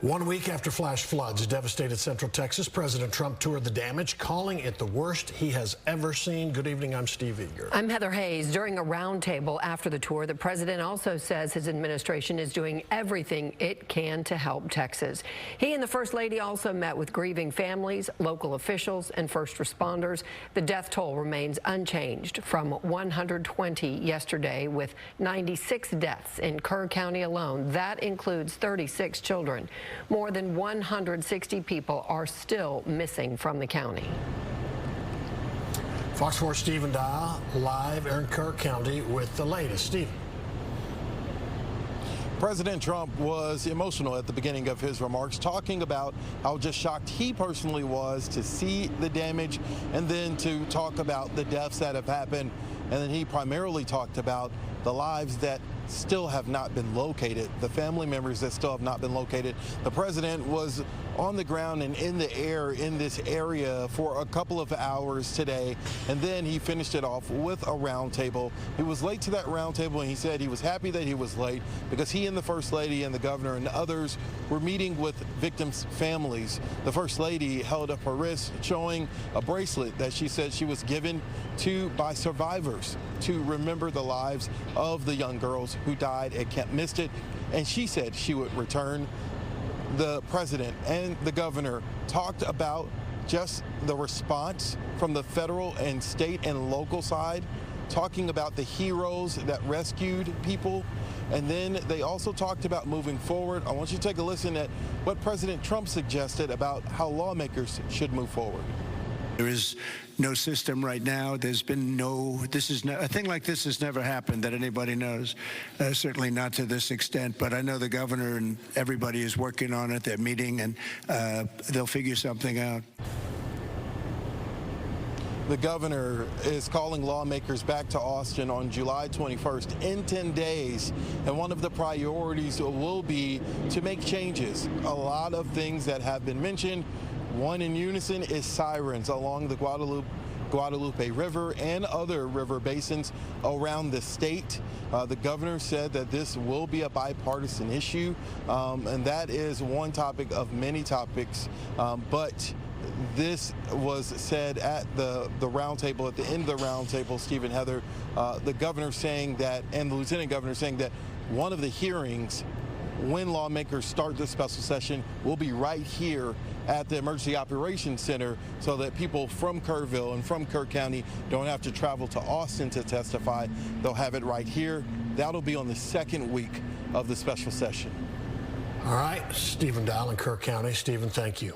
1 week after flash floods devastated Central Texas, President Trump toured the damage, calling it the worst he has ever seen. Good evening, I'm Steve Eager. I'm Heather Hayes. During a roundtable after the tour, the president also says his administration is doing everything it can to help Texas. He and the First Lady also met with grieving families, local officials, and first responders. The death toll remains unchanged from 120 yesterday, with 96 deaths in Kerr County alone. That includes 36 children. More than 160 people are still missing from the county. Fox 4 Stephen Dial live in Kerr County with the latest. Stephen. President Trump was emotional at the beginning of his remarks, talking about how just shocked he personally was to see the damage, and then to talk about the deaths that have happened. And then he primarily talked about the lives that still have not been located, the family members that still have not been located. The president was on the ground and in the air in this area for a couple of hours today, and then he finished it off with a roundtable. He was late to that roundtable, and he said he was happy that he was late because he and the First Lady and the governor and others were meeting with victims' families. The First Lady held up her wrist, showing a bracelet that she said she was given by survivors to remember the lives of the young girls who died at Camp Mystic, and she said she would return. The president and the governor talked about just the response from the federal and state and local side, talking about the heroes that rescued people, and then they also talked about moving forward. I want you to take a listen at what President Trump suggested about how lawmakers should move forward. There is no system right now. There's been a thing like this has never happened that anybody knows, certainly not to this extent. But I know the governor and everybody is working on it. They're meeting, and they'll figure something out. The governor is calling lawmakers back to Austin on July 21st in 10 days. And one of the priorities will be to make changes. A lot of things that have been mentioned. One in unison is sirens along the Guadalupe River and other river basins around the state. The governor said that this will be a bipartisan issue, and that is one topic of many topics. But this was said at the roundtable, at the end of the roundtable, Stephen, Heather, the governor saying that, and the lieutenant governor saying that one of the hearings when lawmakers start this special session will be right here at the Emergency Operations Center, so that people from Kerrville and from Kerr County don't have to travel to Austin to testify. They'll have it right here. That'll be on the second week of the special session. All right, Stephen Dial in Kerr County. Stephen, thank you.